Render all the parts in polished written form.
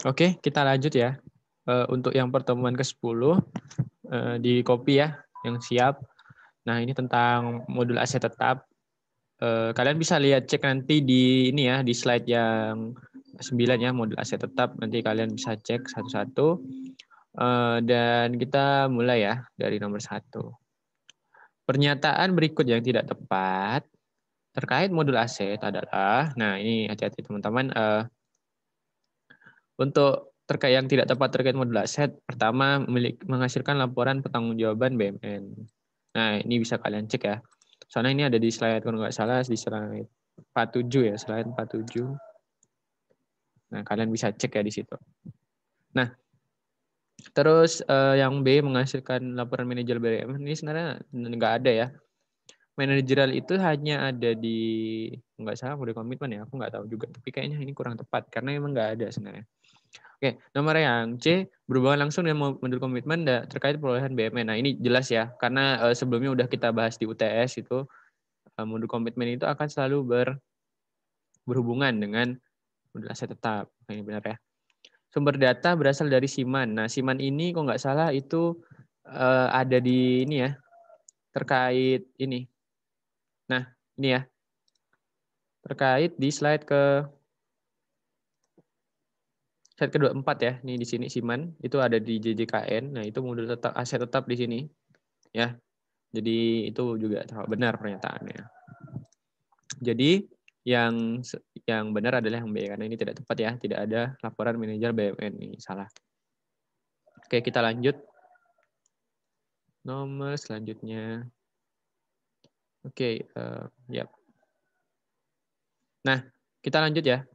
Oke, kita lanjut ya. Untuk yang pertemuan ke-10 di copy ya, yang siap. Nah, ini tentang modul aset tetap. Kalian bisa lihat cek nanti di ini ya, di slide yang 9 ya, modul aset tetap. Nanti kalian bisa cek satu-satu. Dan kita mulai ya dari nomor 1. Pernyataan berikut yang tidak tepat terkait modul aset adalah, nah ini hati-hati teman-teman, untuk terkait yang tidak tepat terkait modul aset, pertama menghasilkan laporan pertanggungjawaban BMN. Nah ini bisa kalian cek ya. Soalnya ini ada di slide kalau nggak salah di slide 47 ya, slide 47. Nah kalian bisa cek ya di situ. Nah terus yang B menghasilkan laporan manajer BMN ini sebenarnya nggak ada ya. Manajerial itu hanya ada di nggak salah model komitmen ya, aku nggak tahu juga. Tapi kayaknya ini kurang tepat karena emang nggak ada sebenarnya. Oke, nomor yang C berhubungan langsung dengan modul komitmen terkait perolehan BMN. Nah ini jelas ya, karena sebelumnya udah kita bahas di UTS itu modul komitmen itu akan selalu berhubungan dengan modul aset tetap. Nah, ini benar ya. Sumber data berasal dari Siman. Nah Siman ini kok nggak salah itu ada di ini ya, terkait ini. Nah ini ya, terkait di slide ke-24 ya. Ini di sini Siman itu ada di JJKN. Nah, itu modul tetap aset tetap di sini ya. Jadi itu juga benar pernyataannya. Jadi yang benar adalah yang B karena ini tidak tepat ya, tidak ada laporan manajer BUMN, ini salah. Oke, kita lanjut. Nomor selanjutnya. Oke, ya. Nah, kita lanjut ya.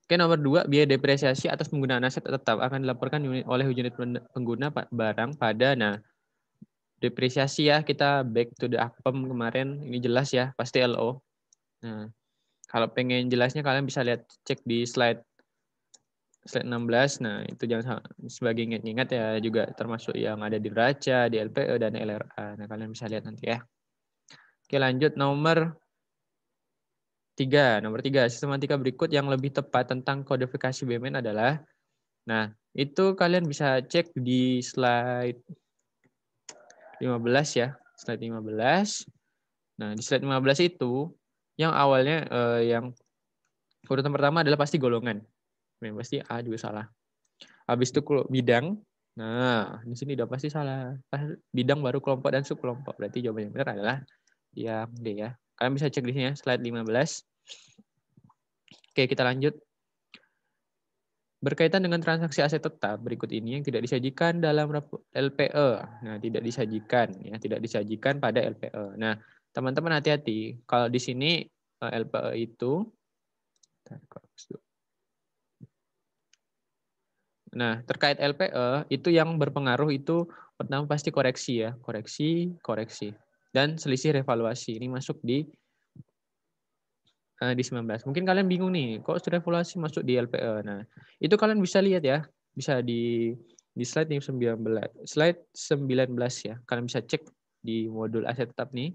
Oke, nomor 2, biaya depresiasi atas penggunaan aset tetap akan dilaporkan oleh unit pengguna barang pada, nah, depresiasi ya, kita back to the AKPEM kemarin, ini jelas ya, pasti LO. Nah, kalau pengen jelasnya kalian bisa lihat cek di slide 16. Nah, itu jangan sebagai ingat-ingat ya, juga termasuk yang ada di neraca, di LPE dan LRA. Nah, kalian bisa lihat nanti ya. Oke, lanjut nomor 3. Nomor 3, sistematika berikut yang lebih tepat tentang kodifikasi BUMN adalah, nah, itu kalian bisa cek di slide 15 ya, slide 15. Nah, di slide 15 itu yang awalnya yang urutan pertama adalah pasti golongan. Yang pasti A juga salah. Habis itu bidang. Nah, di sini udah pasti salah. Bidang baru kelompok dan subkelompok. Berarti jawaban yang benar adalah yang D ya. Kalian bisa cek di sini ya, slide 15. Oke, kita lanjut. Berkaitan dengan transaksi aset tetap berikut ini yang tidak disajikan dalam LPE. Nah, tidak disajikan ya, tidak disajikan pada LPE. Nah, teman-teman hati-hati. Kalau di sini LPE itu nah, terkait LPE itu yang berpengaruh itu pertama pasti koreksi ya, koreksi dan selisih revaluasi. Ini masuk di 19. Mungkin kalian bingung nih, kok revaluasi masuk di LPE. Nah, itu kalian bisa lihat ya, bisa di slide yang 19. Slide 19 ya. Kalian bisa cek di modul aset tetap nih.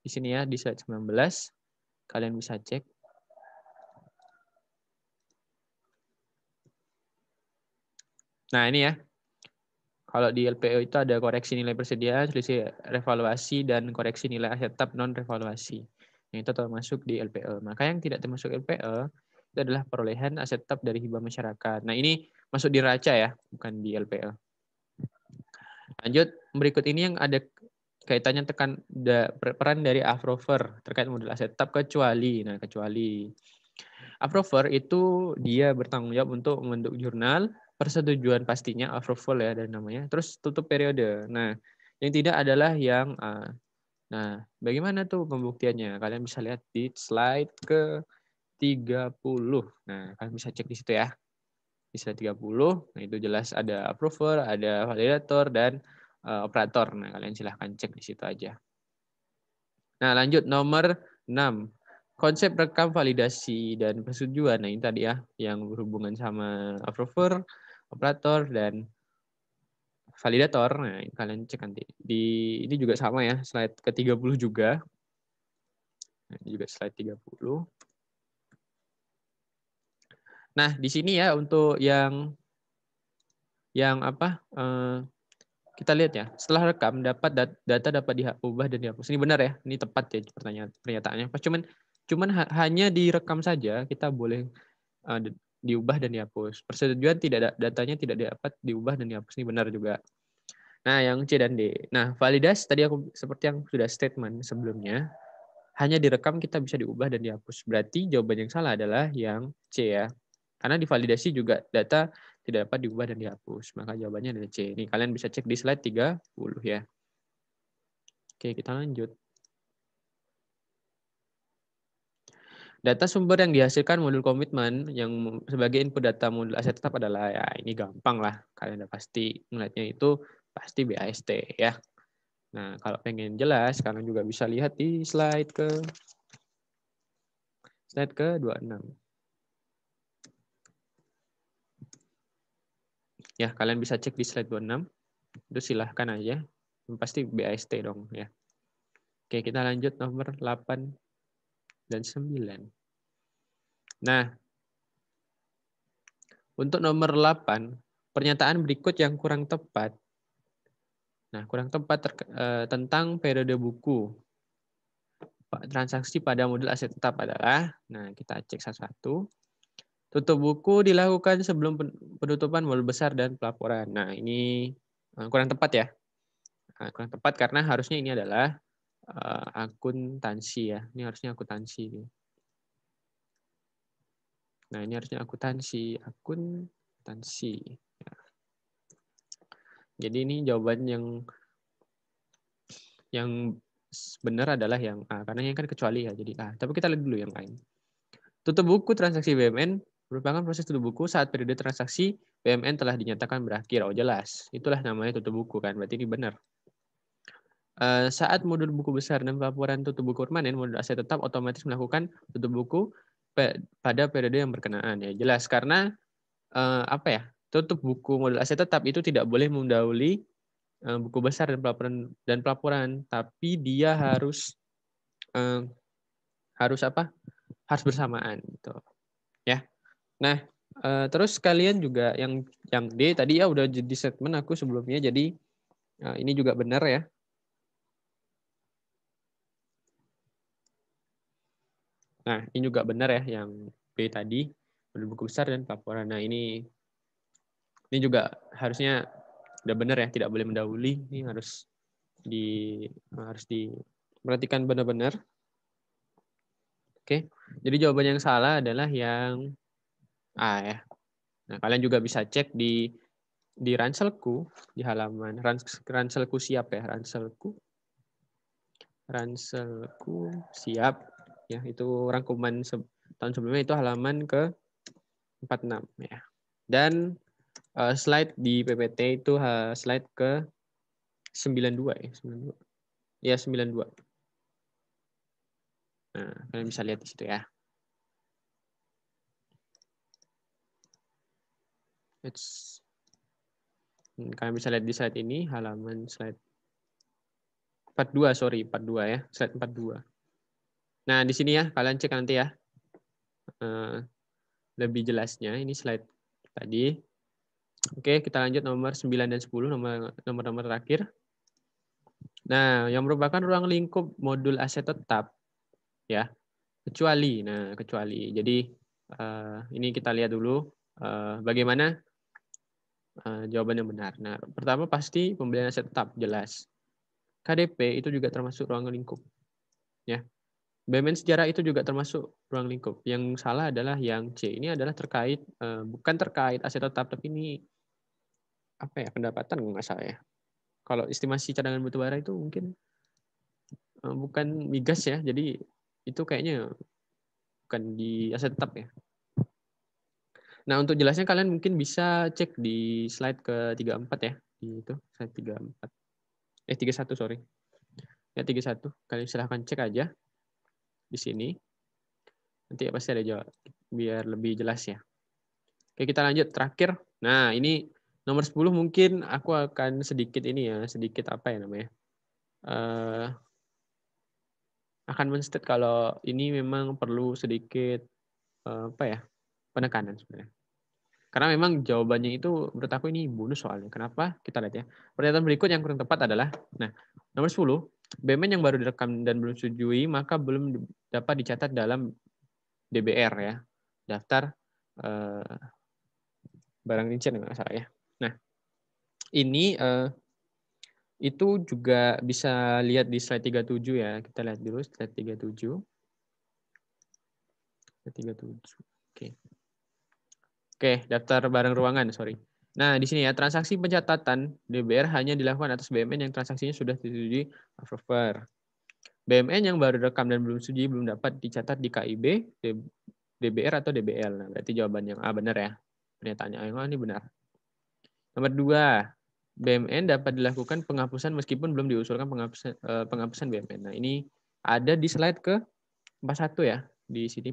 Di sini ya, di slide 19. Kalian bisa cek. Nah, ini ya. Kalau di LPO itu ada koreksi nilai persediaan, selisih revaluasi, dan koreksi nilai aset tetap non-revaluasi. Yang itu termasuk di LPO. Maka yang tidak termasuk LPO itu adalah perolehan aset tetap dari hibah masyarakat. Nah ini masuk di neraca ya, bukan di LPO. Lanjut, berikut ini yang ada kaitannya peran dari approver terkait modul aset tetap kecuali. Nah kecuali. Approver itu dia bertanggung jawab untuk membentuk jurnal, persetujuan pastinya approval ya dari namanya, terus tutup periode. Nah, yang tidak adalah yang A. Nah, bagaimana tuh pembuktiannya? Kalian bisa lihat di slide ke-30. Nah, kalian bisa cek di situ ya. Di slide 30, nah itu jelas ada approver, ada validator, dan operator. Nah, kalian silahkan cek di situ aja. Nah, lanjut nomor 6. Konsep rekam validasi dan persetujuan. Nah, ini tadi ya yang berhubungan sama approver, operator, dan validator. Nah, kalian cek nanti. Ini juga sama ya, slide ke-30 juga. Nah, ini juga slide 30. Nah, di sini ya untuk yang apa? Kita lihat ya. Setelah rekam dapat data dapat diubah dan dihapus. Ini benar ya? Ini tepat ya pernyataannya. Cuman hanya direkam saja kita boleh diubah dan dihapus. Persetujuan datanya tidak dapat diubah dan dihapus. Ini benar juga. Nah, yang C dan D. Nah, validasi tadi aku seperti yang sudah statement sebelumnya, hanya direkam kita bisa diubah dan dihapus. Berarti jawaban yang salah adalah yang C ya. Karena di validasi juga data tidak dapat diubah dan dihapus. Maka jawabannya adalah C. Ini kalian bisa cek di slide 30 ya. Oke, kita lanjut. Data sumber yang dihasilkan modul komitmen yang sebagai input data modul aset tetap adalah, ya ini gampang lah. Kalian udah pasti melihatnya itu pasti BAST ya. Nah, kalau pengen jelas, kalian juga bisa lihat di slide ke-26. Ya, kalian bisa cek di slide 26. Itu silahkan aja. Pasti BAST dong ya. Oke, kita lanjut nomor 8 dan 9. Nah, untuk nomor 8, pernyataan berikut yang kurang tepat. Nah, kurang tepat tentang periode buku transaksi pada modul aset tetap adalah, nah kita cek satu-satu. Tutup buku dilakukan sebelum penutupan modul besar dan pelaporan. Nah, ini kurang tepat ya. Kurang tepat karena harusnya ini adalah akuntansi ya. Ini harusnya akuntansi. Nah, ini harusnya akuntansi. Ya. Jadi ini jawaban yang benar adalah yang A, karena ini kan kecuali ya, jadi A. Tapi kita lihat dulu yang lain. Tutup buku transaksi BUMN merupakan proses tutup buku saat periode transaksi BUMN telah dinyatakan berakhir. Oh jelas, itulah namanya tutup buku kan, berarti ini benar. Saat modul buku besar dan pelaporan tutup buku permanen, modul aset tetap otomatis melakukan tutup buku pada periode yang berkenaan. Ya jelas, karena apa ya, tutup buku modul aset tetap itu tidak boleh mendahului buku besar dan pelaporan, tapi dia harus apa? Harus bersamaan gitu. Ya. Nah, terus kalian juga yang D tadi ya udah jadi statement aku sebelumnya, jadi ini juga benar ya. Nah, ini juga benar ya yang B tadi, buku besar dan pelaporan. Nah, ini juga harusnya udah benar ya, tidak boleh mendahului. Ini harus diperhatikan benar-benar. Oke. Jadi jawaban yang salah adalah yang A ya. Nah, kalian juga bisa cek di ranselku di halaman ranselku siap ya, ranselku siap ya, itu rangkuman tahun sebelumnya, itu halaman ke 46 ya. Dan slide di PPT itu slide ke 92 ya, 92. Ya, 92. Nah, kalian bisa lihat di situ ya. Kalian bisa lihat di slide ini, halaman slide 42 ya, slide 42. Nah, di sini ya, kalian cek nanti ya. Lebih jelasnya, ini slide tadi. Oke, kita lanjut nomor 9 dan 10, nomor terakhir. Nah, yang merupakan ruang lingkup modul aset tetap, ya, kecuali. Nah, kecuali. Jadi, ini kita lihat dulu bagaimana jawaban yang benar. Nah, pertama pasti pembelian aset tetap, jelas. KDP itu juga termasuk ruang lingkup. Ya. BUMN sejarah itu juga termasuk ruang lingkup. Yang salah adalah yang C. Ini adalah terkait, bukan terkait aset tetap, tapi ini apa ya, pendapatan nggak salah ya. Kalau estimasi cadangan batubara itu mungkin bukan migas ya, jadi itu kayaknya bukan di aset tetap ya. Nah, untuk jelasnya kalian mungkin bisa cek di slide ke-34 ya, di itu slide 34. 31 sorry. Ya 31. Kalian silahkan cek aja di sini. Nanti ya pasti ada jawab biar lebih jelas ya. Oke, kita lanjut terakhir. Nah, ini nomor 10 mungkin aku akan sedikit ini ya, sedikit apa ya namanya? Akan men-state kalau ini memang perlu sedikit apa ya? penekanan sebenarnya. Karena memang jawabannya itu menurut aku ini bonus soalnya. Kenapa? Kita lihat ya. Pernyataan berikut yang kurang tepat adalah, nah, nomor 10, BMN yang baru direkam dan belum disetujui maka belum dapat dicatat dalam DBR ya, daftar barang rincian nggak salah ya. Nah, ini itu juga bisa lihat di slide 37 ya. Kita lihat dulu slide 37. Slide 37. Oke. Oke, daftar barang ruangan, sorry. Nah, di sini ya, transaksi pencatatan DBR hanya dilakukan atas BMN yang transaksinya sudah disetujui approver. BMN yang baru rekam dan belum setujui belum dapat dicatat di KIB, DBR atau DBL. Nah, berarti jawabannya A benar ya. Pernyataannya A ini benar. Nomor 2, BMN dapat dilakukan penghapusan meskipun belum diusulkan penghapusan BMN. Nah, ini ada di slide ke 41 ya. Di sini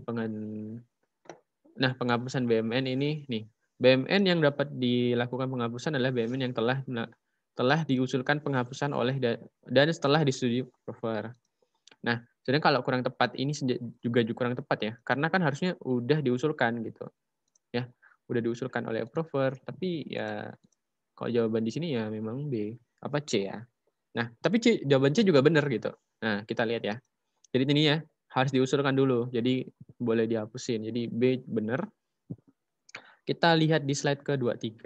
Nah, penghapusan BMN ini nih. BMN yang dapat dilakukan penghapusan adalah BMN yang telah diusulkan penghapusan oleh dan setelah disetujui approver. Nah, sebenarnya kalau kurang tepat ini juga kurang tepat ya. Karena kan harusnya udah diusulkan gitu. Ya, udah diusulkan oleh approver, tapi ya kalau jawaban di sini ya memang B, apa C ya. Nah, tapi jawaban C juga benar gitu. Nah, kita lihat ya. Jadi ini ya, harus diusulkan dulu. Jadi boleh dihapusin. Jadi B benar. Kita lihat di slide ke-23.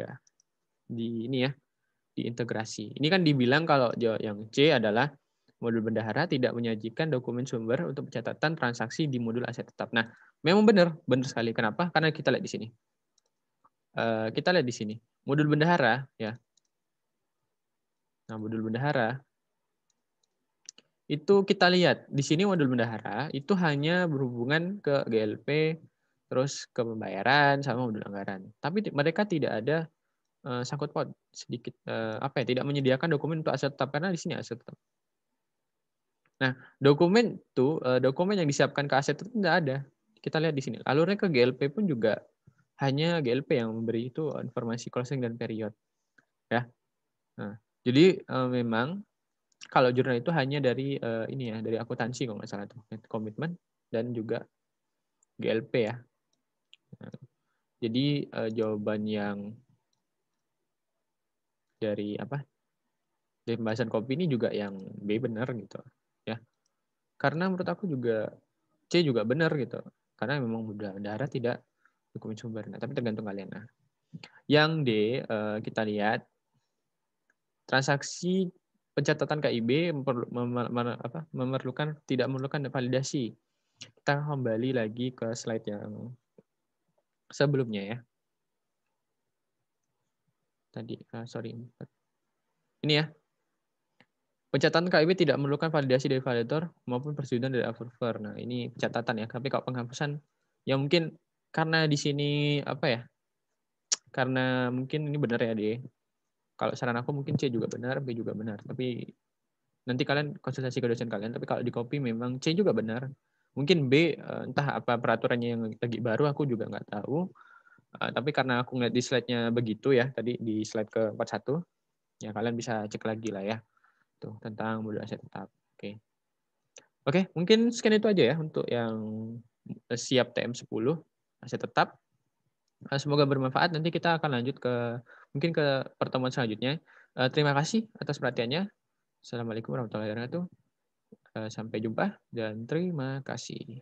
Di ini ya, di integrasi. Ini kan dibilang kalau yang C adalah modul bendahara tidak menyajikan dokumen sumber untuk pencatatan transaksi di modul aset tetap. Nah, memang benar sekali. Kenapa? Karena kita lihat di sini. Kita lihat di sini. Modul bendahara ya. Nah, modul bendahara itu kita lihat di sini modul bendahara itu hanya berhubungan ke GLP, terus ke pembayaran sama modul anggaran. Tapi mereka tidak ada sangkut paut sedikit apa ya, tidak menyediakan dokumen untuk aset tetap karena di sini aset tetap. Nah, dokumen yang disiapkan ke aset tetap tidak ada. Kita lihat di sini. Alurnya ke GLP pun juga hanya GLP yang memberi itu informasi closing dan period. Ya. Nah, jadi memang kalau jurnal itu hanya dari ini ya, dari akuntansi kalau nggak salah tuh, komitmen dan juga GLP ya. Nah, jadi jawaban yang dari apa? Dari pembahasan kopi ini juga yang B benar gitu ya. Karena menurut aku juga C juga benar gitu. Karena memang bendahara tidak dokumen sumber. Nah, tapi tergantung kalian. Nah, yang D kita lihat transaksi pencatatan KIB tidak memerlukan validasi. Kita kembali lagi ke slide yang sebelumnya ya. Tadi, sorry. Ini ya. Pencatatan KIB tidak memerlukan validasi dari validator maupun persetujuan dari approver. Nah, ini pencatatan ya. Tapi kalau penghapusan, ya mungkin karena di sini apa ya? Karena mungkin ini benar ya, D. Kalau saran aku mungkin C juga benar, B juga benar. Tapi nanti kalian konsultasi ke dosen kalian. Tapi kalau di copy memang C juga benar. Mungkin B, entah apa peraturannya yang lagi baru, aku juga nggak tahu. Tapi karena aku ngeliat di slide-nya begitu ya, tadi di slide ke-41, ya kalian bisa cek lagi lah ya. Tuh, tentang modul aset tetap. Oke, mungkin sekian itu aja ya untuk yang siap TM10 aset tetap. Semoga bermanfaat. Nanti kita akan lanjut mungkin ke pertemuan selanjutnya. Terima kasih atas perhatiannya. Assalamualaikum warahmatullahi wabarakatuh. Sampai jumpa dan terima kasih.